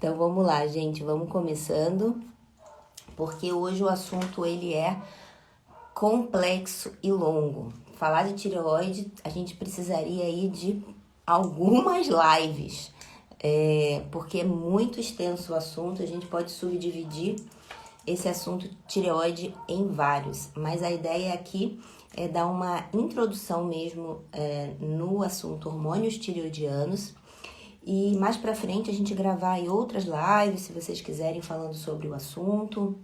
Então vamos lá, gente, vamos começando, porque hoje o assunto ele é complexo e longo. Falar de tireoide, a gente precisaria aí de algumas lives, porque é muito extenso o assunto, a gente pode subdividir esse assunto tireoide em vários, mas a ideia aqui é dar uma introdução mesmo no assunto hormônios tireoidianos. E mais pra frente a gente gravar aí outras lives, se vocês quiserem, falando sobre o assunto.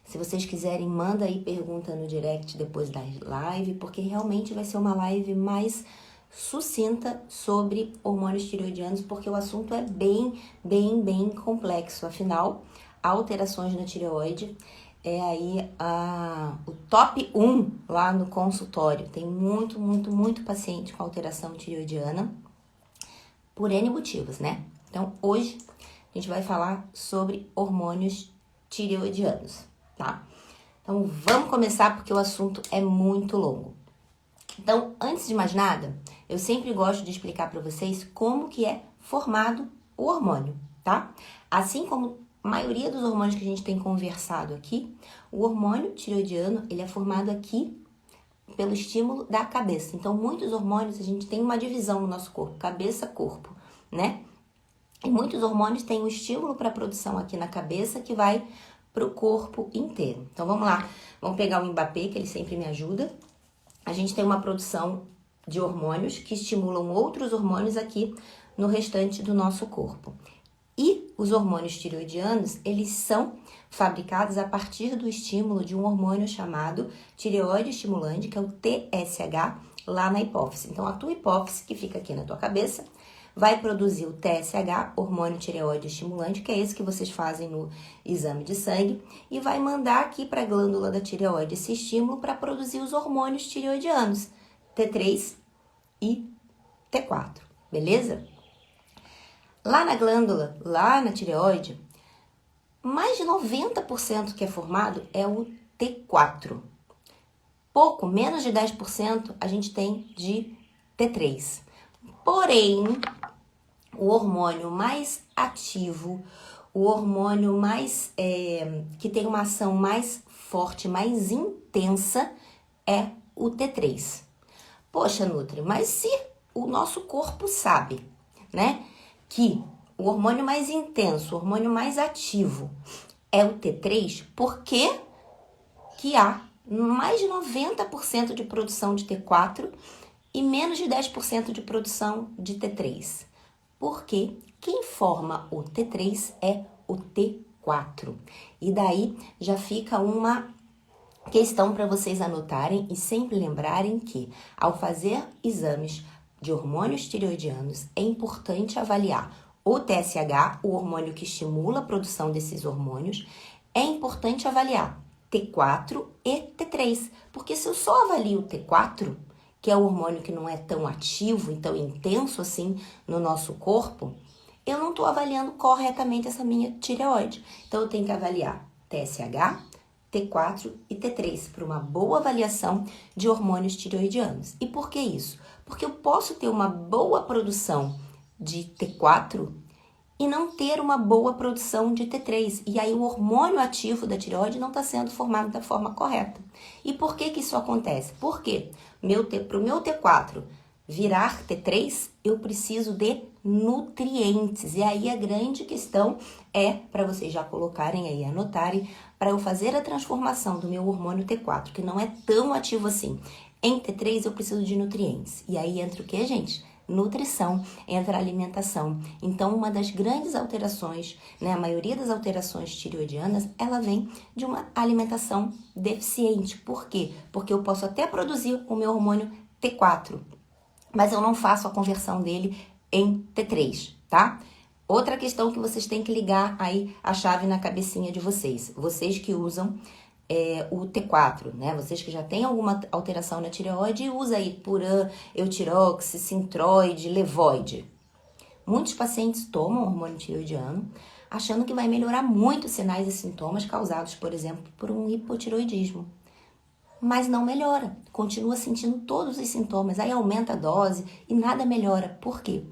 Se vocês quiserem, manda aí pergunta no direct depois da live, porque realmente vai ser uma live mais sucinta sobre hormônios tireoidianos, porque o assunto é bem complexo. Afinal, alterações na tireoide é aí o top 1 lá no consultório. Tem muito paciente com alteração tireoidiana, por N motivos, né? Então, hoje a gente vai falar sobre hormônios tireoidianos, tá? Então, vamos começar porque o assunto é muito longo. Então, antes de mais nada, eu sempre gosto de explicar para vocês como que é formado o hormônio, tá? Assim como a maioria dos hormônios que a gente tem conversado aqui, o hormônio tireoidiano, ele é formado aqui pelo estímulo da cabeça. Então, muitos hormônios, a gente tem uma divisão no nosso corpo, cabeça-corpo, né? E muitos hormônios têm um estímulo para a produção aqui na cabeça que vai para o corpo inteiro. Então, vamos lá. Vamos pegar o Mbappé, que ele sempre me ajuda. A gente tem uma produção de hormônios que estimulam outros hormônios aqui no restante do nosso corpo. E os hormônios tireoidianos, eles são fabricados a partir do estímulo de um hormônio chamado tireoide estimulante, que é o TSH, lá na hipófise. Então, a tua hipófise, que fica aqui na tua cabeça, vai produzir o TSH, hormônio tireoide estimulante, que é esse que vocês fazem no exame de sangue, e vai mandar aqui para a glândula da tireoide esse estímulo para produzir os hormônios tireoidianos, T3 e T4, beleza? Lá na glândula, lá na tireoide, mais de 90% que é formado é o T4. Pouco, menos de 10% a gente tem de T3. Porém, o hormônio mais ativo, o hormônio mais que tem uma ação mais forte, mais intensa, é o T3. Poxa, Nutri, mas se o nosso corpo sabe, né, que o hormônio mais intenso, o hormônio mais ativo é o T3, por que que há mais de 90% de produção de T4 e menos de 10% de produção de T3? Porque quem forma o T3 é o T4. E daí já fica uma questão para vocês anotarem e sempre lembrarem que, ao fazer exames de hormônios tireoidianos, é importante avaliar o TSH, o hormônio que estimula a produção desses hormônios. É importante avaliar T4 e T3, porque se eu só avalio o T4, que é o hormônio que não é tão ativo e tão intenso assim no nosso corpo, eu não estou avaliando corretamente essa minha tireoide. Então, eu tenho que avaliar TSH, T4 e T3 para uma boa avaliação de hormônios tireoidianos. E por que isso? Porque eu posso ter uma boa produção de T4 e não ter uma boa produção de T3. E aí o hormônio ativo da tireoide não está sendo formado da forma correta. E por que isso acontece? Porque para o meu T4 virar T3, eu preciso de nutrientes. E aí a grande questão é, para vocês já colocarem aí, anotarem, para eu fazer a transformação do meu hormônio T4, que não é tão ativo assim, em T3 eu preciso de nutrientes. E aí entra o que, gente? Nutrição, entra a alimentação. Então, uma das grandes alterações, né, a maioria das alterações tireoidianas, ela vem de uma alimentação deficiente. Por quê? Porque eu posso até produzir o meu hormônio T4, mas eu não faço a conversão dele em T3, tá? Outra questão que vocês têm que ligar aí a chave na cabecinha de vocês. Vocês que usam o T4, né? Vocês que já têm alguma alteração na tireoide, usa aí Puran, Eutirox, Sintroid, Levoide. Muitos pacientes tomam hormônio tireoidiano achando que vai melhorar muito os sinais e sintomas causados, por exemplo, por um hipotireoidismo. Mas não melhora, continua sentindo todos os sintomas, aí aumenta a dose e nada melhora. Por quê?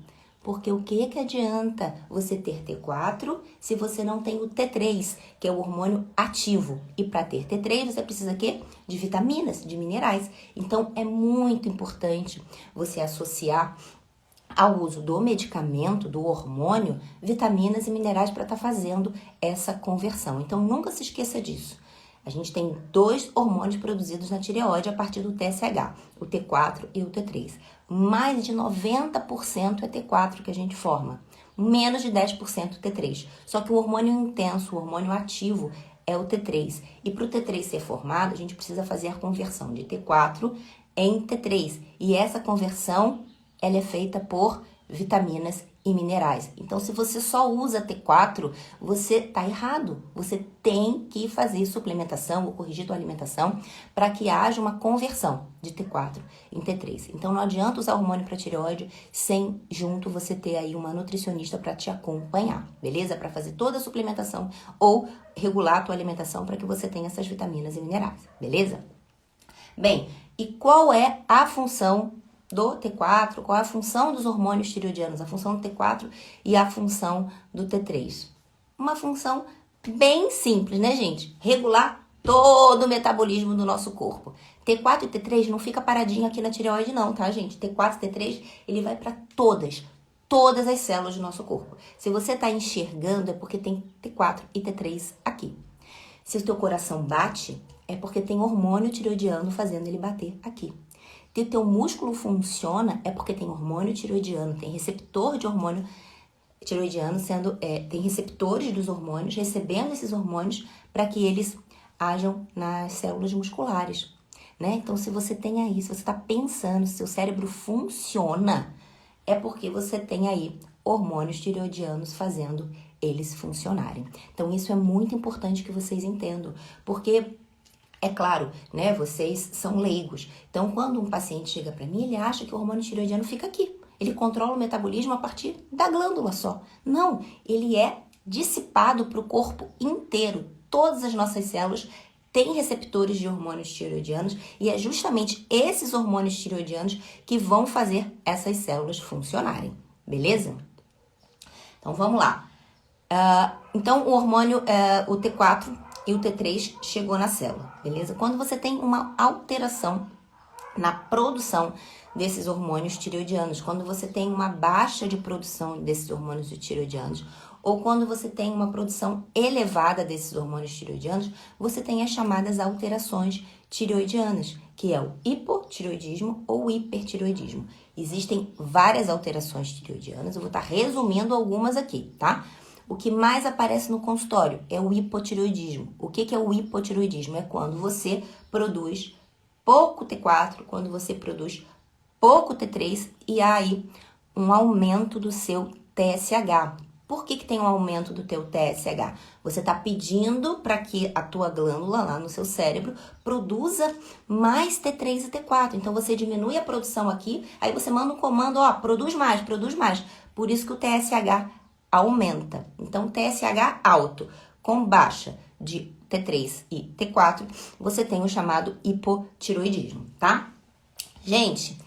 Porque o que adianta você ter T4 se você não tem o T3, que é o hormônio ativo? E para ter T3 você precisa quê? De vitaminas, de minerais. Então é muito importante você associar ao uso do medicamento, do hormônio, vitaminas e minerais para estar fazendo essa conversão. Então nunca se esqueça disso. A gente tem 2 hormônios produzidos na tireoide a partir do TSH, o T4 e o T3. Mais de 90% é T4 que a gente forma, menos de 10% T3. Só que o hormônio intenso, o hormônio ativo, é o T3. E para o T3 ser formado, a gente precisa fazer a conversão de T4 em T3. E essa conversão, ela é feita por vitaminas e minerais. Então, se você só usa T4, você tá errado. Você tem que fazer suplementação ou corrigir sua alimentação para que haja uma conversão de T4 em T3. Então, não adianta usar hormônio para tireoide sem junto você ter aí uma nutricionista para te acompanhar, beleza? Para fazer toda a suplementação ou regular a tua alimentação para que você tenha essas vitaminas e minerais, beleza? Bem, e qual é a função do T4, qual é a função dos hormônios tireoidianos, a função do T4 e a função do T3? Uma função bem simples, né, gente? Regular todo o metabolismo do nosso corpo. T4 e T3 não fica paradinho aqui na tireoide não, tá, gente? T4 e T3, ele vai para todas as células do nosso corpo. Se você tá enxergando, é porque tem T4 e T3 aqui. Se o teu coração bate, é porque tem hormônio tireoidiano fazendo ele bater aqui. Se o teu músculo funciona, é porque tem hormônio tireoidiano, tem receptor de hormônio tireoidiano tem receptores dos hormônios, recebendo esses hormônios para que eles ajam nas células musculares, né? Então, se você tem aí, se você está pensando, se seu cérebro funciona, é porque você tem aí hormônios tireoidianos fazendo eles funcionarem. Então, isso é muito importante que vocês entendam, porque é claro, né, vocês são leigos. Então, quando um paciente chega para mim, ele acha que o hormônio tireoidiano fica aqui. Ele controla o metabolismo a partir da glândula só. Não, ele é dissipado para o corpo inteiro. Todas as nossas células têm receptores de hormônios tireoidianos e é justamente esses hormônios tireoidianos que vão fazer essas células funcionarem, beleza? Então, vamos lá. Então, o hormônio, o T4 e o T3 chegou na célula, beleza? Quando você tem uma alteração na produção desses hormônios tireoidianos, quando você tem uma baixa de produção desses hormônios tireoidianos, ou quando você tem uma produção elevada desses hormônios tireoidianos, você tem as chamadas alterações tireoidianas, que é o hipotireoidismo ou hipertireoidismo. Existem várias alterações tireoidianas, eu vou estar resumindo algumas aqui, tá? O que mais aparece no consultório é o hipotireoidismo. O que é o hipotireoidismo? É quando você produz pouco T4, quando você produz pouco T3 e há aí um aumento do seu TSH. Por que tem um aumento do teu TSH? Você está pedindo para que a tua glândula lá no seu cérebro produza mais T3 e T4. Então, você diminui a produção aqui, aí você manda um comando, ó, produz mais, produz mais. Por isso que o TSH aumenta. Então, TSH alto com baixa de T3 e T4, você tem o chamado hipotireoidismo, tá? Gente,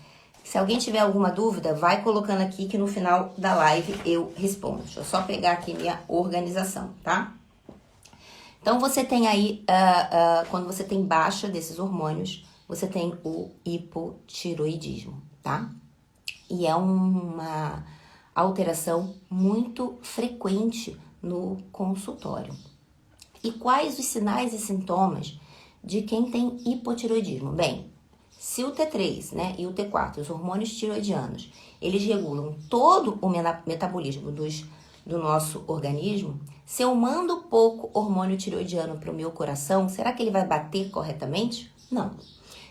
se alguém tiver alguma dúvida, vai colocando aqui que no final da live eu respondo. Deixa eu só pegar aqui minha organização, tá? Então, você tem aí, quando você tem baixa desses hormônios, você tem o hipotireoidismo, tá? E é uma alteração muito frequente no consultório. E quais os sinais e sintomas de quem tem hipotireoidismo? Bem, se o T3, né, e o T4, os hormônios tireoidianos, eles regulam todo o metabolismo do nosso organismo, se eu mando pouco hormônio tireoidiano para o meu coração, será que ele vai bater corretamente? Não.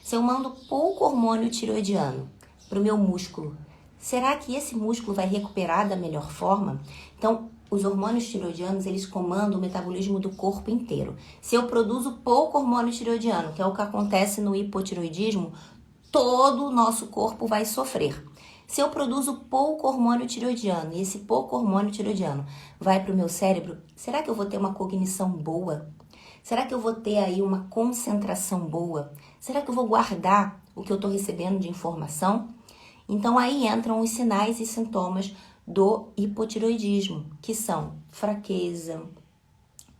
Se eu mando pouco hormônio tireoidiano para o meu músculo, será que esse músculo vai recuperar da melhor forma? Então, os hormônios tireoidianos, eles comandam o metabolismo do corpo inteiro. Se eu produzo pouco hormônio tireoidiano, que é o que acontece no hipotireoidismo, todo o nosso corpo vai sofrer. Se eu produzo pouco hormônio tireoidiano e esse pouco hormônio tireoidiano vai para o meu cérebro, será que eu vou ter uma cognição boa? Será que eu vou ter aí uma concentração boa? Será que eu vou guardar o que eu estou recebendo de informação? Então, aí entram os sinais e sintomas do hipotireoidismo, que são fraqueza,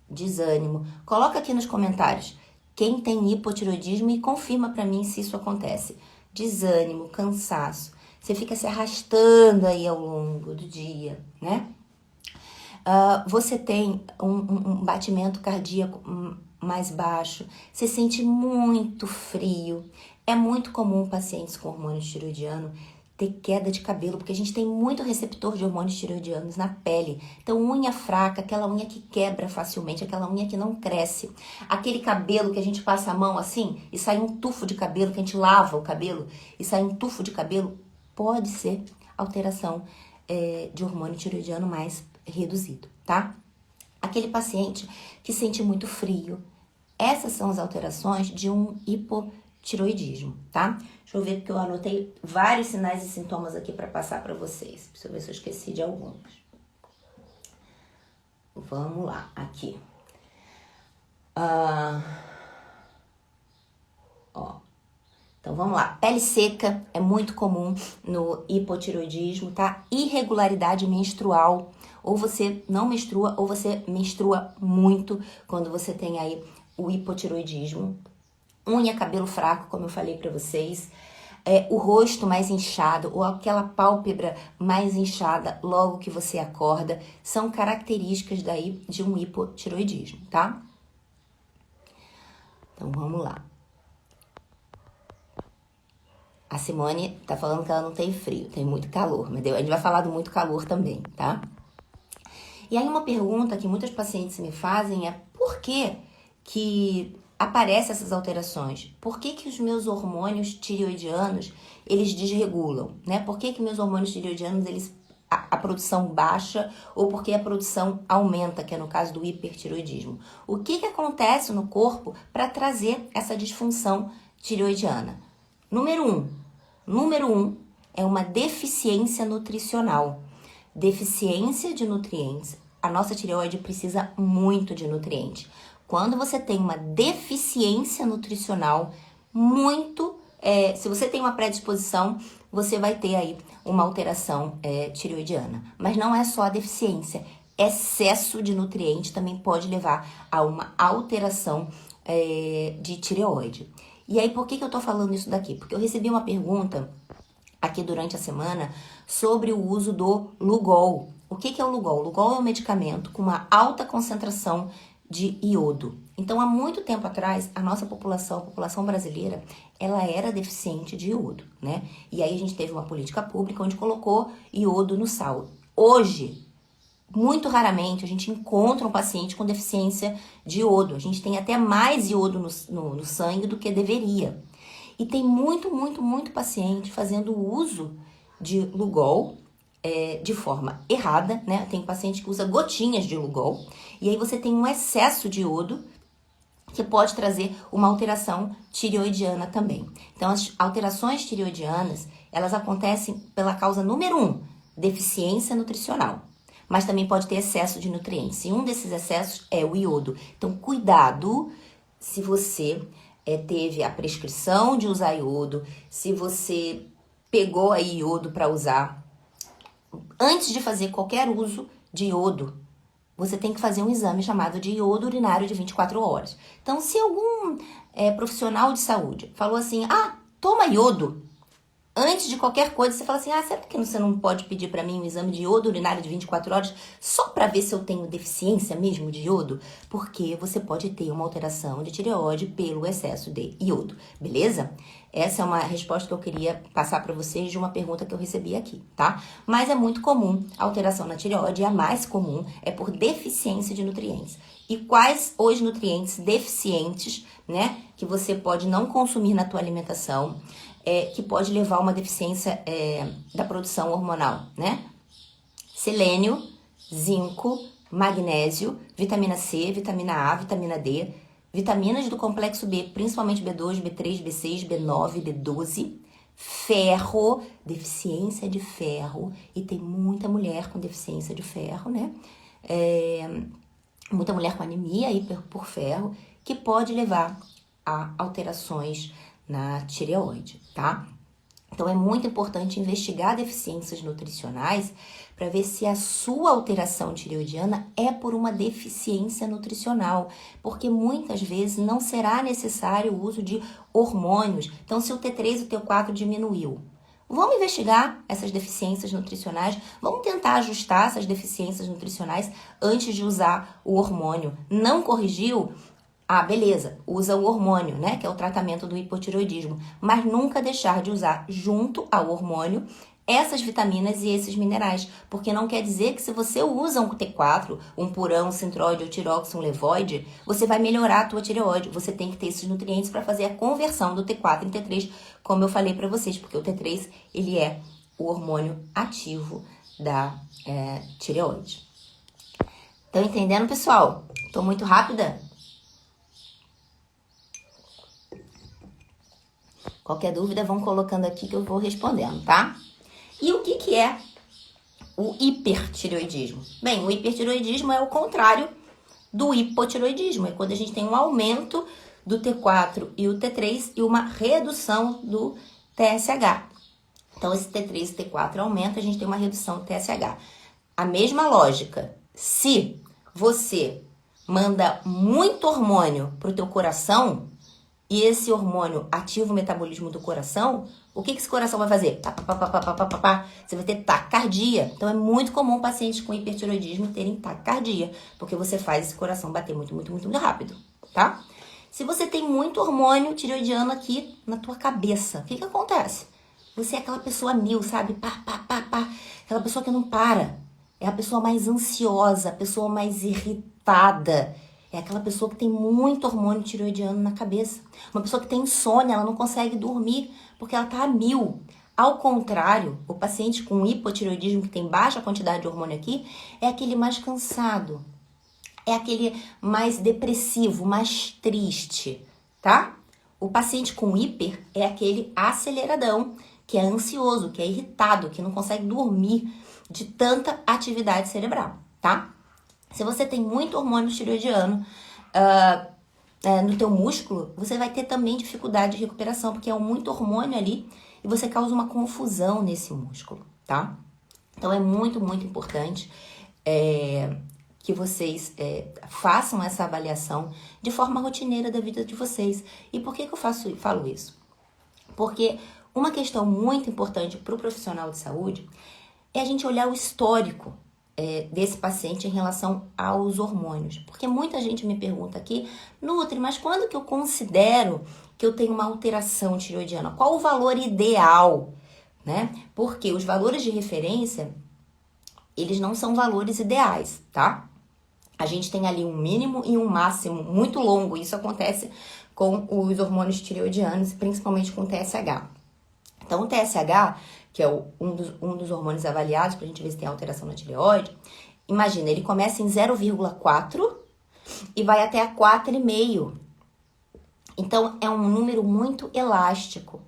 desânimo. Coloca aqui nos comentários quem tem hipotireoidismo e confirma para mim se isso acontece. Desânimo, cansaço. Você fica se arrastando aí ao longo do dia, né? Você tem um batimento cardíaco mais baixo, você sente muito frio. É muito comum pacientes com hormônio tireoidiano ter queda de cabelo, porque a gente tem muito receptor de hormônios tireoidianos na pele. Então, unha fraca, aquela unha que quebra facilmente, aquela unha que não cresce. Aquele cabelo que a gente passa a mão assim e sai um tufo de cabelo, que a gente lava o cabelo e sai um tufo de cabelo, pode ser alteração de hormônio tireoidiano mais reduzido, tá? Aquele paciente que sente muito frio. Essas são as alterações de um hipotireoidismo, tá? Deixa eu ver, porque eu anotei vários sinais e sintomas aqui para passar para vocês. Deixa eu ver se eu esqueci de alguns. Vamos lá, aqui. Então, vamos lá. Pele seca é muito comum no hipotireoidismo, tá? Irregularidade menstrual. Ou você não menstrua, ou você menstrua muito quando você tem aí o hipotireoidismo. Unha, cabelo fraco, como eu falei pra vocês. O rosto mais inchado ou aquela pálpebra mais inchada logo que você acorda. São características daí de um hipotireoidismo, tá? Então, vamos lá. A Simone tá falando que ela não tem frio, tem muito calor, mas a gente vai falar do muito calor também, tá? E aí uma pergunta que muitas pacientes me fazem é por que aparecem essas alterações? Por que os meus hormônios tireoidianos, eles desregulam, né? Por que meus hormônios tireoidianos, a produção baixa ou porque a produção aumenta, que é no caso do hipertireoidismo? O que acontece no corpo para trazer essa disfunção tireoidiana? Número um é uma deficiência nutricional. Deficiência de nutrientes. A nossa tireoide precisa muito de nutrientes. Quando você tem uma deficiência nutricional, se você tem uma predisposição, você vai ter aí uma alteração tireoidiana. Mas não é só a deficiência. Excesso de nutrientes também pode levar a uma alteração de tireoide. E aí, por que eu tô falando isso daqui? Porque eu recebi uma pergunta aqui durante a semana sobre o uso do Lugol. O que é o Lugol? O Lugol é um medicamento com uma alta concentração de iodo. Então, há muito tempo atrás, a nossa população, a população brasileira, ela era deficiente de iodo, né? E aí a gente teve uma política pública onde colocou iodo no sal. Hoje, muito raramente a gente encontra um paciente com deficiência de iodo. A gente tem até mais iodo no sangue do que deveria. E tem muito paciente fazendo uso de Lugol de forma errada, né? Tem paciente que usa gotinhas de Lugol. E aí você tem um excesso de iodo que pode trazer uma alteração tireoidiana também. Então, as alterações tireoidianas, elas acontecem pela causa número 1, deficiência nutricional. Mas também pode ter excesso de nutrientes. E um desses excessos é o iodo. Então, cuidado se você teve a prescrição de usar iodo, se você pegou aí iodo para usar. Antes de fazer qualquer uso de iodo, você tem que fazer um exame chamado de iodo urinário de 24 horas. Então, se algum profissional de saúde falou assim, toma iodo, antes de qualquer coisa, você fala assim, será que você não pode pedir para mim um exame de iodo urinário de 24 horas só para ver se eu tenho deficiência mesmo de iodo? Porque você pode ter uma alteração de tireoide pelo excesso de iodo, beleza? Essa é uma resposta que eu queria passar para vocês de uma pergunta que eu recebi aqui, tá? Mas é muito comum a alteração na tireoide, e a mais comum é por deficiência de nutrientes. E quais os nutrientes deficientes, né, que você pode não consumir na tua alimentação, que pode levar a uma deficiência da produção hormonal, né? Selênio, zinco, magnésio, vitamina C, vitamina A, vitamina D, vitaminas do complexo B, principalmente B2, B3, B6, B9, B12, ferro, deficiência de ferro, e tem muita mulher com deficiência de ferro, né? Muita mulher com anemia aí por ferro, que pode levar a alterações na tireoide, tá? Então, é muito importante investigar deficiências nutricionais para ver se a sua alteração tireoidiana é por uma deficiência nutricional, porque muitas vezes não será necessário o uso de hormônios. Então, se o T3 e o T4 diminuiu, vamos investigar essas deficiências nutricionais, vamos tentar ajustar essas deficiências nutricionais antes de usar o hormônio. Não corrigiu? Ah, beleza, usa o hormônio, né, que é o tratamento do hipotireoidismo, mas nunca deixar de usar junto ao hormônio essas vitaminas e esses minerais, porque não quer dizer que se você usa um T4, um purão, um centroide, um tirox, um levoide, você vai melhorar a tua tireoide. Você tem que ter esses nutrientes para fazer a conversão do T4 em T3, como eu falei para vocês, porque o T3, ele é o hormônio ativo da tireoide. Estão entendendo, pessoal? Tô muito rápida? Qualquer dúvida, vão colocando aqui que eu vou respondendo, tá? E o que é o hipertireoidismo? Bem, o hipertireoidismo é o contrário do hipotireoidismo. É quando a gente tem um aumento do T4 e o T3 e uma redução do TSH. Então, esse T3 e T4 aumenta, a gente tem uma redução do TSH. A mesma lógica. Se você manda muito hormônio pro teu coração, e esse hormônio ativa o metabolismo do coração, o que esse coração vai fazer? Você vai ter taquicardia. Então, é muito comum pacientes com hipertireoidismo terem taquicardia, porque você faz esse coração bater muito, muito, muito, muito rápido, tá? Se você tem muito hormônio tireoidiano aqui na tua cabeça, o que acontece? Você é aquela pessoa mil, sabe? Aquela pessoa que não para. É a pessoa mais ansiosa, a pessoa mais irritada. É aquela pessoa que tem muito hormônio tireoidiano na cabeça. Uma pessoa que tem insônia, ela não consegue dormir porque ela tá a mil. Ao contrário, o paciente com hipotireoidismo que tem baixa quantidade de hormônio aqui é aquele mais cansado. É aquele mais depressivo, mais triste, tá? O paciente com hiper é aquele aceleradão, que é ansioso, que é irritado, que não consegue dormir de tanta atividade cerebral, tá? Se você tem muito hormônio tireoidiano no teu músculo, você vai ter também dificuldade de recuperação, porque é muito hormônio ali e você causa uma confusão nesse músculo, tá? Então, é muito, muito importante que vocês façam essa avaliação de forma rotineira da vida de vocês. E por que eu falo isso? Porque uma questão muito importante para o profissional de saúde é a gente olhar o histórico desse paciente em relação aos hormônios. Porque muita gente me pergunta aqui, Nutri, mas quando que eu considero que eu tenho uma alteração tireoidiana? Qual o valor ideal? Né? Porque os valores de referência, eles não são valores ideais, tá? A gente tem ali um mínimo e um máximo muito longo. Isso acontece com os hormônios tireoidianos, principalmente com o TSH. Então, o TSH, que é um dos hormônios avaliados pra gente ver se tem alteração na tireoide, imagina, ele começa em 0,4 e vai até a 4,5. Então, é um número muito elástico.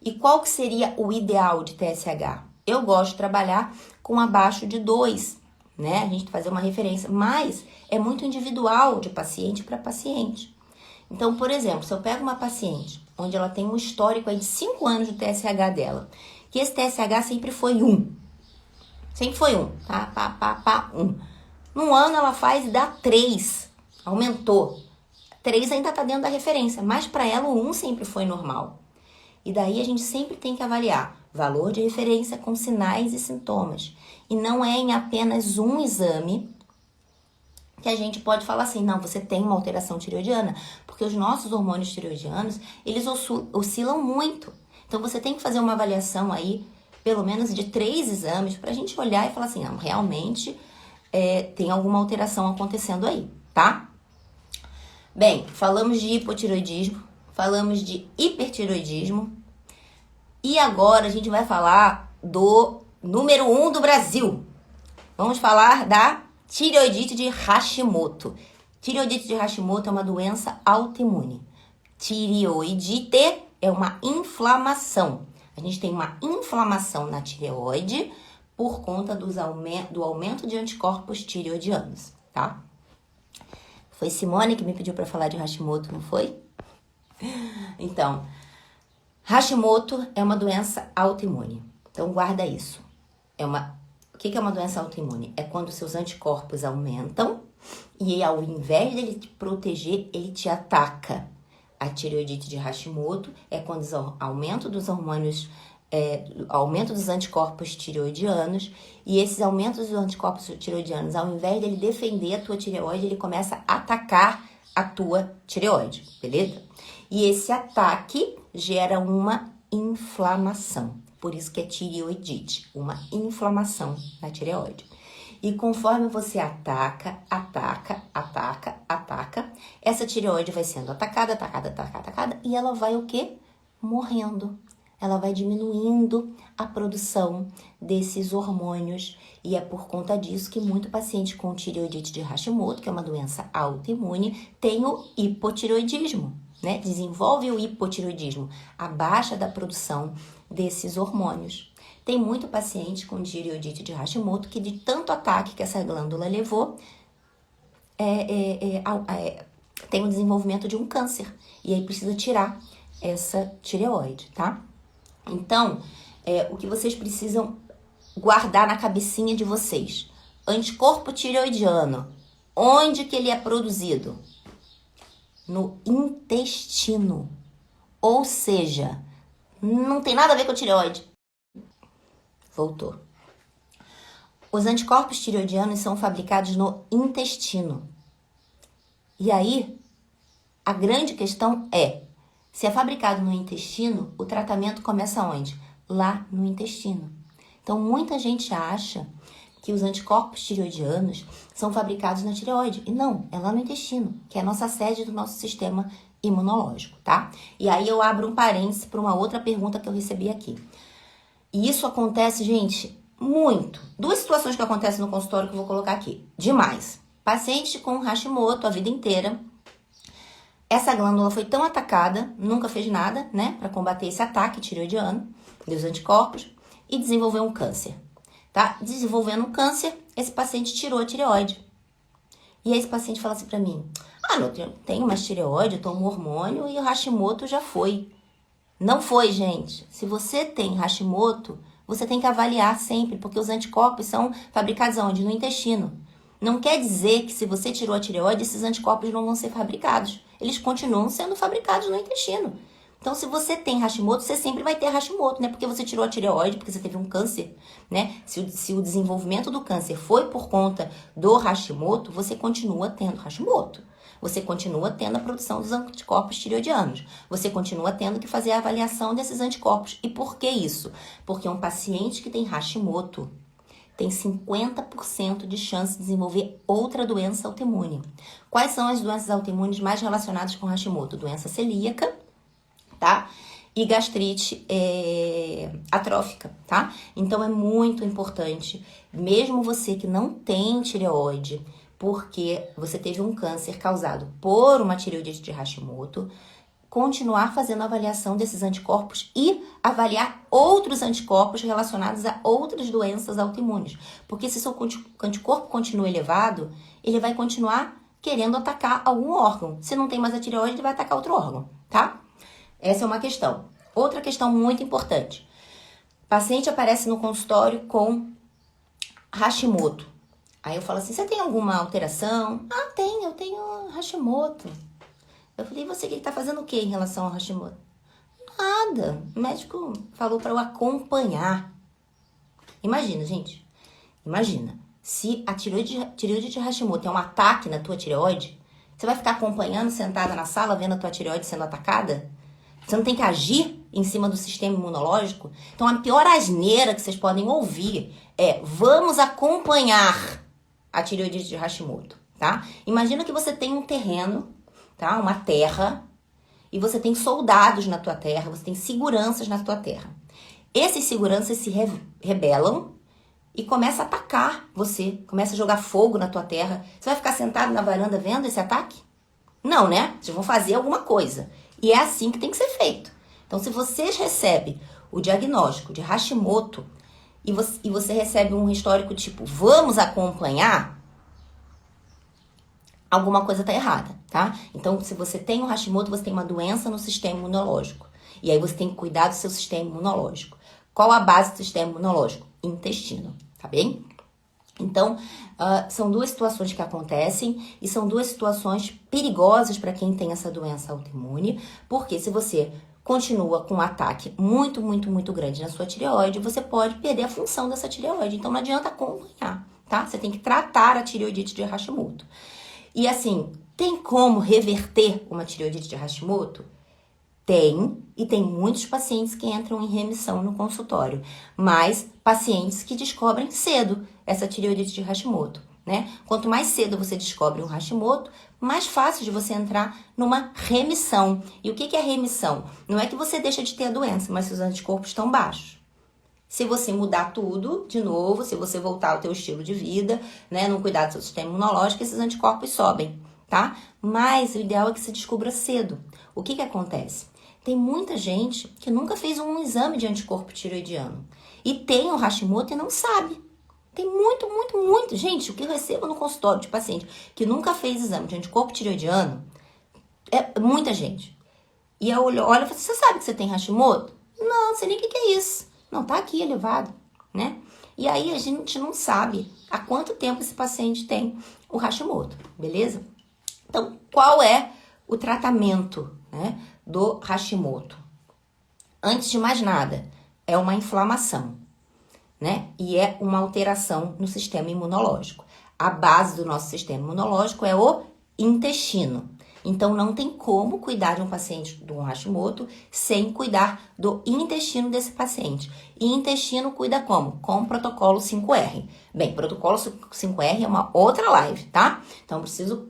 E qual que seria o ideal de TSH? Eu gosto de trabalhar com abaixo de 2, né? A gente fazer uma referência, mas é muito individual de paciente para paciente. Então, por exemplo, se eu pego uma paciente onde ela tem um histórico aí de 5 anos do TSH dela, que esse TSH sempre foi 1. Sempre foi 1, tá? 1. Num ano ela faz e dá 3. Aumentou. 3 ainda tá dentro da referência, mas para ela o 1 sempre foi normal. E daí a gente sempre tem que avaliar valor de referência com sinais e sintomas. E não é em apenas um exame que a gente pode falar assim, não, você tem uma alteração tireoidiana, porque os nossos hormônios tireoidianos, eles oscilam muito. Então, você tem que fazer uma avaliação aí, pelo menos de 3 exames, pra gente olhar e falar assim, não, realmente tem alguma alteração acontecendo aí, tá? Bem, falamos de hipotireoidismo, falamos de hipertireoidismo, e agora a gente vai falar do número 1 do Brasil. Vamos falar da tireoidite de Hashimoto. Tireoidite de Hashimoto é uma doença autoimune. Tireoidite é uma inflamação. A gente tem uma inflamação na tireoide por conta do aumento de anticorpos tireoidianos, tá? Foi Simone que me pediu para falar de Hashimoto, não foi? Então, Hashimoto é uma doença autoimune. Então, guarda isso. O que é uma doença autoimune? É quando seus anticorpos aumentam e, ao invés dele te proteger, ele te ataca. A tireoidite de Hashimoto é quando aumento dos hormônios, aumento dos anticorpos tireoidianos, e esses aumentos dos anticorpos tireoidianos, ao invés dele defender a tua tireoide, ele começa a atacar a tua tireoide, beleza? E esse ataque gera uma inflamação. Por isso que é tireoidite, uma inflamação na tireoide. E conforme você ataca, essa tireoide vai sendo atacada, e ela vai o quê? Morrendo. Ela vai diminuindo a produção desses hormônios. E é por conta disso que muito paciente com tireoidite de Hashimoto, que é uma doença autoimune, tem o hipotireoidismo, né? Desenvolve o hipotireoidismo, a baixa da produção desses hormônios. Tem muito paciente com tireoidite de Hashimoto que, de tanto ataque que essa glândula levou, tem o desenvolvimento de um câncer. E aí precisa tirar essa tireoide, tá? Então, o que vocês precisam guardar na cabecinha de vocês? Anticorpo tireoidiano, onde que ele é produzido? No intestino. Ou seja, não tem nada a ver com a tireoide. Voltou. Os anticorpos tireoidianos são fabricados no intestino. E aí, a grande questão é, se é fabricado no intestino, o tratamento começa onde? Lá no intestino. Então, muita gente acha que os anticorpos tireoidianos são fabricados na tireoide. E não, é lá no intestino, que é a nossa sede do nosso sistema imunológico, tá? E aí eu abro um parênteses para uma outra pergunta que eu recebi aqui. E isso acontece, gente, muito. Duas situações que acontecem no consultório que eu vou colocar aqui. Demais. Paciente com Hashimoto a vida inteira. Essa glândula foi tão atacada, nunca fez nada, né, para combater esse ataque tireoidiano dos anticorpos e desenvolveu um câncer, tá? Desenvolvendo um câncer, esse paciente tirou a tireoide. E aí esse paciente fala assim para mim, não tenho mais tireoide, eu tomo hormônio e o Hashimoto já foi. Não foi, gente. Se você tem Hashimoto, você tem que avaliar sempre, porque os anticorpos são fabricados onde? No intestino. Não quer dizer que se você tirou a tireoide, esses anticorpos não vão ser fabricados. Eles continuam sendo fabricados no intestino. Então, se você tem Hashimoto, você sempre vai ter Hashimoto, né? Porque você tirou a tireoide, porque você teve um câncer, né? Se o desenvolvimento do câncer foi por conta do Hashimoto, você continua tendo Hashimoto. Você continua tendo a produção dos anticorpos tireoidianos. Você continua tendo que fazer a avaliação desses anticorpos. E por que isso? Porque um paciente que tem Hashimoto tem 50% de chance de desenvolver outra doença autoimune. Quais são as doenças autoimunes mais relacionadas com Hashimoto? Doença celíaca, tá? E gastrite atrófica, tá? Então é muito importante, mesmo você que não tem tireoide, porque você teve um câncer causado por uma tireoidite de Hashimoto, continuar fazendo a avaliação desses anticorpos e avaliar outros anticorpos relacionados a outras doenças autoimunes. Porque se seu anticorpo continua elevado, ele vai continuar querendo atacar algum órgão. Se não tem mais a tireoide, ele vai atacar outro órgão, tá? Essa é uma questão. Outra questão muito importante. O paciente aparece no consultório com Hashimoto. Aí eu falo assim, você tem alguma alteração? Tenho, eu tenho Hashimoto. Eu falei, e você que tá fazendo o que em relação ao Hashimoto? Nada. O médico falou para eu acompanhar. Imagina, gente. Imagina. Se a tireoide de Hashimoto é um ataque na tua tireoide, você vai ficar acompanhando, sentada na sala, vendo a tua tireoide sendo atacada? Você não tem que agir em cima do sistema imunológico? Então, a pior asneira que vocês podem ouvir é, vamos acompanhar a tireoide de Hashimoto, tá? Imagina que você tem um terreno, tá? Uma terra, e você tem soldados na tua terra, você tem seguranças na tua terra. Esses seguranças se rebelam e começam a atacar você, começa a jogar fogo na tua terra. Você vai ficar sentado na varanda vendo esse ataque? Não, né? Vocês vão fazer alguma coisa. E é assim que tem que ser feito. Então, se vocês recebem o diagnóstico de Hashimoto e você recebe um histórico tipo, vamos acompanhar, alguma coisa tá errada, tá? Então, se você tem o Hashimoto, você tem uma doença no sistema imunológico. E aí você tem que cuidar do seu sistema imunológico. Qual a base do sistema imunológico? Intestino, tá bem? Então, são duas situações que acontecem e são duas situações perigosas para quem tem essa doença autoimune, porque se você continua com um ataque muito, muito, muito grande na sua tireoide, você pode perder a função dessa tireoide. Então, não adianta acompanhar, tá? Você tem que tratar a tireoidite de Hashimoto. E assim, tem como reverter uma tireoidite de Hashimoto? Tem, e tem muitos pacientes que entram em remissão no consultório, mas pacientes que descobrem cedo essa tireoidite de Hashimoto, né? Quanto mais cedo você descobre um Hashimoto, mais fácil de você entrar numa remissão. E o que é remissão? Não é que você deixa de ter a doença, mas seus anticorpos estão baixos. Se você mudar tudo de novo, se você voltar ao teu estilo de vida, né, não cuidar do seu sistema imunológico, esses anticorpos sobem, tá? Mas o ideal é que se descubra cedo. O que acontece? Tem muita gente que nunca fez um exame de anticorpo tireoidiano e tem o Hashimoto e não sabe. Tem muito. Gente, o que eu recebo no consultório de paciente que nunca fez exame de anticorpo tireoidiano é muita gente. E eu olho e falo, você sabe que você tem Hashimoto? Não sei nem o que é isso. Não, tá aqui elevado, né? E aí a gente não sabe há quanto tempo esse paciente tem o Hashimoto, beleza? Então, qual é o tratamento, né, do Hashimoto? Antes de mais nada, é uma inflamação, né? E é uma alteração no sistema imunológico. A base do nosso sistema imunológico é o intestino. Então, não tem como cuidar de um paciente do Hashimoto sem cuidar do intestino desse paciente. E intestino cuida como? Com o protocolo 5R. Bem, protocolo 5R é uma outra live, tá? Então,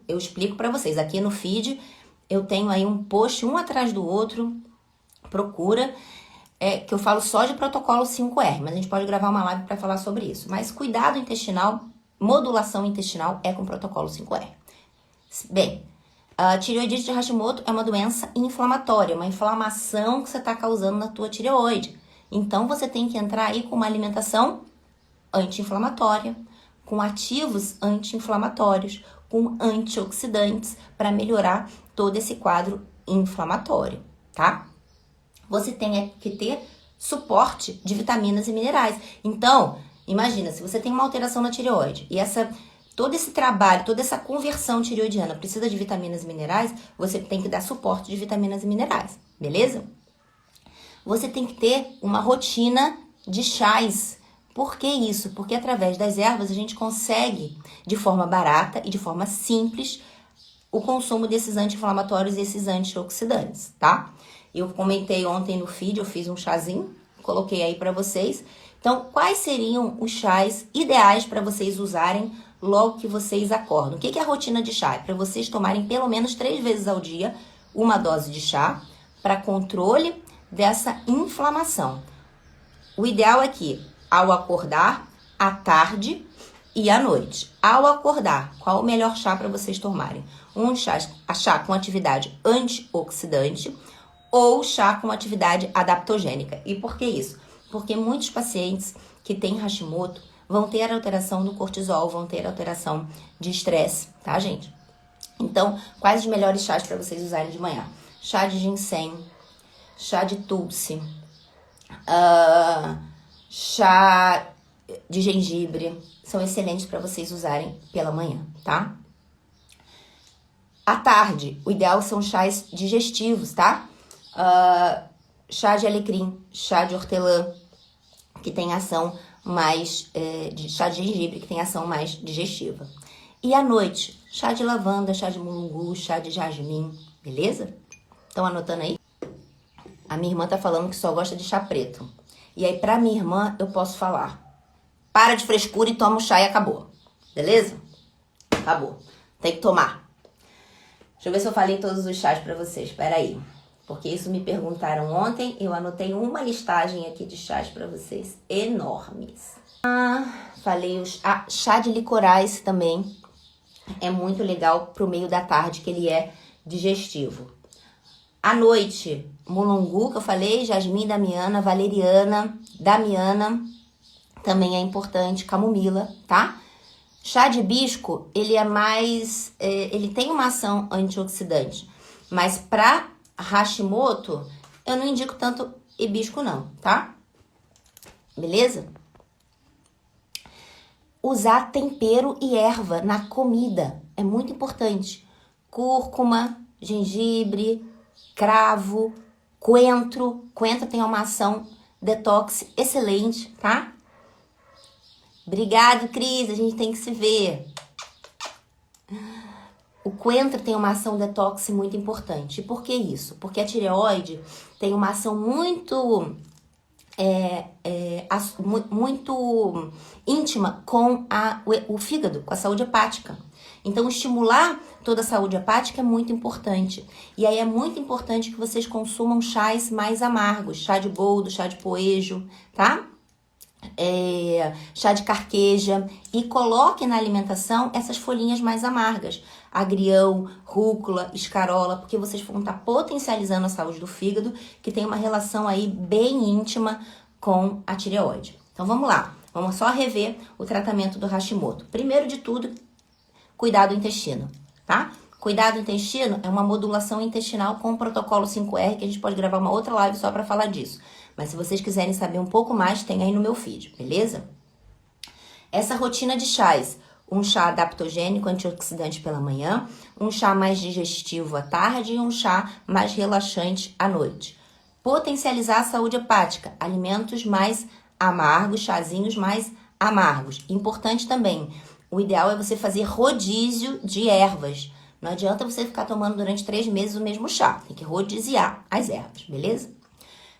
eu explico para vocês. Aqui no feed, eu tenho aí um post um atrás do outro. Procura, que eu falo só de protocolo 5R. Mas a gente pode gravar uma live para falar sobre isso. Mas cuidado intestinal, modulação intestinal é com protocolo 5R. Bem, a tireoidite de Hashimoto é uma doença inflamatória, uma inflamação que você está causando na tua tireoide. Então, você tem que entrar aí com uma alimentação anti-inflamatória, com ativos anti-inflamatórios, com antioxidantes, para melhorar todo esse quadro inflamatório, tá? Você tem que ter suporte de vitaminas e minerais. Então, imagina, se você tem uma alteração na tireoide e todo esse trabalho, toda essa conversão tireoidiana precisa de vitaminas e minerais, você tem que dar suporte de vitaminas e minerais, beleza? Você tem que ter uma rotina de chás. Por que isso? Porque através das ervas a gente consegue, de forma barata e de forma simples, o consumo desses anti-inflamatórios e esses antioxidantes, tá? Eu comentei ontem no feed, eu fiz um chazinho, coloquei aí para vocês. Então, quais seriam os chás ideais para vocês usarem logo que vocês acordam? O que é a rotina de chá? É para vocês tomarem pelo menos 3 vezes ao dia uma dose de chá para controle dessa inflamação. O ideal é que, ao acordar, à tarde e à noite. Ao acordar, qual o melhor chá para vocês tomarem? Um chá com atividade antioxidante ou chá com atividade adaptogênica. E por que isso? Porque muitos pacientes que têm Hashimoto vão ter alteração do cortisol, vão ter alteração de estresse, tá, gente? Então, quais os melhores chás para vocês usarem de manhã? Chá de ginseng, chá de tulsi, chá de gengibre, são excelentes para vocês usarem pela manhã, tá? À tarde, o ideal são chás digestivos, tá? Chá de alecrim, chá de hortelã, que tem ação mais, chá de gengibre, que tem ação mais digestiva. E à noite, chá de lavanda, chá de mulungu, chá de jasmim, beleza? Estão anotando aí? A minha irmã tá falando que só gosta de chá preto. E aí, pra minha irmã, eu posso falar: para de frescura e toma o chá e acabou. Beleza? Acabou. Tem que tomar. Deixa eu ver se eu falei todos os chás pra vocês. Espera aí. Porque isso me perguntaram ontem. Eu anotei uma listagem aqui de chás pra vocês. Enormes. Falei chá de licorais também. É muito legal pro meio da tarde, que ele é digestivo. À noite, mulungu, que eu falei, jasmim, damiana, valeriana, damiana, também é importante, camomila, tá? Chá de hibisco, ele é mais, ele tem uma ação antioxidante, mas para Hashimoto, eu não indico tanto hibisco não, tá? Beleza? Usar tempero e erva na comida é muito importante. Cúrcuma, gengibre, cravo, coentro. Coentro tem uma ação detox excelente, tá? Obrigado, Cris. A gente tem que se ver. O coentro tem uma ação detox muito importante. E por que isso? Porque a tireoide tem uma ação muito muito íntima com o fígado, com a saúde hepática. Então, estimular toda a saúde hepática é muito importante. E aí é muito importante que vocês consumam chás mais amargos, chá de boldo, chá de poejo, tá? Chá de carqueja, e coloque na alimentação essas folhinhas mais amargas, agrião, rúcula, escarola, porque vocês vão estar potencializando a saúde do fígado, que tem uma relação aí bem íntima com a tireoide. Então vamos lá, vamos só rever o tratamento do Hashimoto. Primeiro de tudo, cuidar do intestino, tá? Cuidar do intestino é uma modulação intestinal com o protocolo 5R, que a gente pode gravar uma outra live só para falar disso. Mas se vocês quiserem saber um pouco mais, tem aí no meu feed, beleza? Essa rotina de chás, um chá adaptogênico, antioxidante pela manhã, um chá mais digestivo à tarde e um chá mais relaxante à noite. Potencializar a saúde hepática, alimentos mais amargos, chazinhos mais amargos. Importante também, o ideal é você fazer rodízio de ervas. Não adianta você ficar tomando durante 3 meses o mesmo chá, tem que rodiziar as ervas, beleza?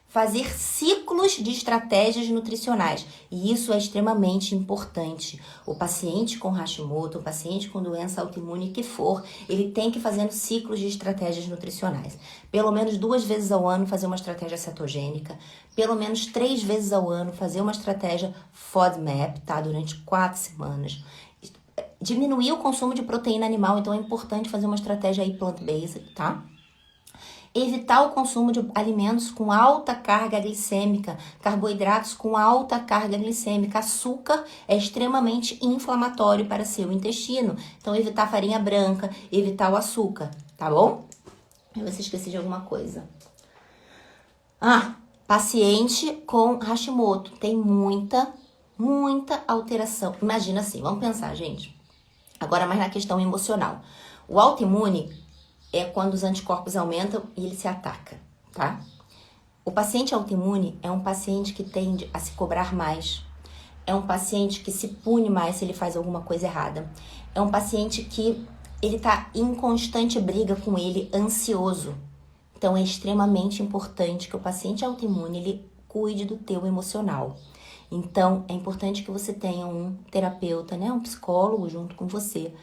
Fazer ciclos de estratégias nutricionais. E isso é extremamente importante. O paciente com Hashimoto, o paciente com doença autoimune que for, ele tem que ir fazendo ciclos de estratégias nutricionais. Pelo menos 2 vezes ao ano fazer uma estratégia cetogênica. Pelo menos 3 vezes ao ano fazer uma estratégia FODMAP, tá? Durante 4 semanas. Diminuir o consumo de proteína animal, então é importante fazer uma estratégia aí plant-based, tá? Evitar o consumo de alimentos com alta carga glicêmica, carboidratos com alta carga glicêmica. Açúcar é extremamente inflamatório para seu intestino. Então, evitar farinha branca, evitar o açúcar, tá bom? Eu ver se esqueci de alguma coisa. Paciente com Hashimoto tem muita alteração. Imagina assim, vamos pensar, gente. Agora mais na questão emocional. O autoimune é quando os anticorpos aumentam e ele se ataca, tá? O paciente autoimune é um paciente que tende a se cobrar mais. É um paciente que se pune mais se ele faz alguma coisa errada. É um paciente que ele tá em constante briga com ele, ansioso. Então é extremamente importante que o paciente autoimune ele cuide do teu emocional. Então é importante que você tenha um terapeuta, né, um psicólogo junto com você,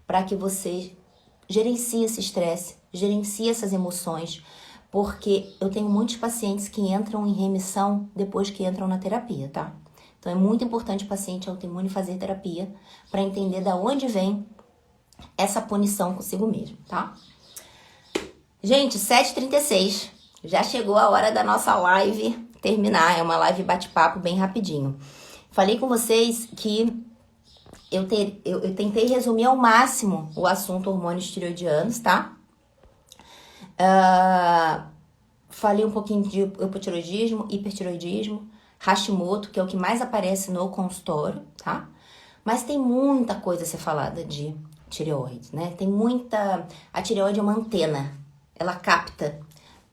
para que você gerencie esse estresse, gerencie essas emoções, porque eu tenho muitos pacientes que entram em remissão depois que entram na terapia, tá? Então é muito importante o paciente autoimune fazer terapia para entender da onde vem essa punição consigo mesmo, tá? Gente, 7h36, já chegou a hora da nossa live terminar, é uma live bate-papo bem rapidinho. Falei com vocês que eu tentei resumir ao máximo o assunto hormônios tireoidianos, tá? Falei um pouquinho de hipotireoidismo, hipertireoidismo, Hashimoto, que é o que mais aparece no consultório, tá? Mas tem muita coisa a ser falada de tireoide, né? A tireoide é uma antena, ela capta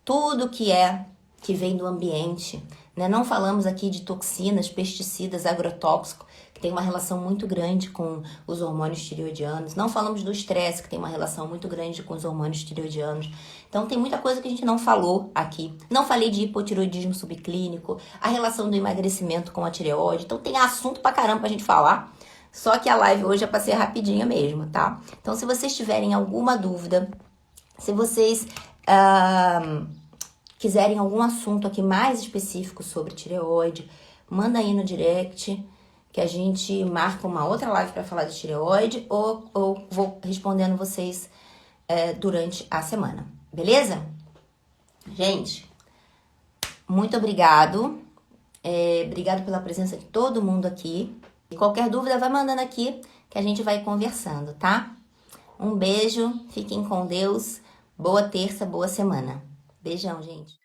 tudo que vem do ambiente, né? Não falamos aqui de toxinas, pesticidas, agrotóxicos, que tem uma relação muito grande com os hormônios tireoidianos. Não falamos do estresse, que tem uma relação muito grande com os hormônios tireoidianos. Então tem muita coisa que a gente não falou aqui. Não falei de hipotireoidismo subclínico, a relação do emagrecimento com a tireoide. Então tem assunto pra caramba pra gente falar. Só que a live hoje é pra ser rapidinha mesmo, tá? Então se vocês tiverem alguma dúvida, se vocês quiserem algum assunto aqui mais específico sobre tireoide, manda aí no direct, que a gente marca uma outra live para falar de tireoide, ou vou respondendo vocês durante a semana, beleza? Gente, muito obrigado. Obrigado pela presença de todo mundo aqui. E qualquer dúvida, vai mandando aqui, que a gente vai conversando, tá? Um beijo, fiquem com Deus. Boa terça, boa semana. Beijão, gente.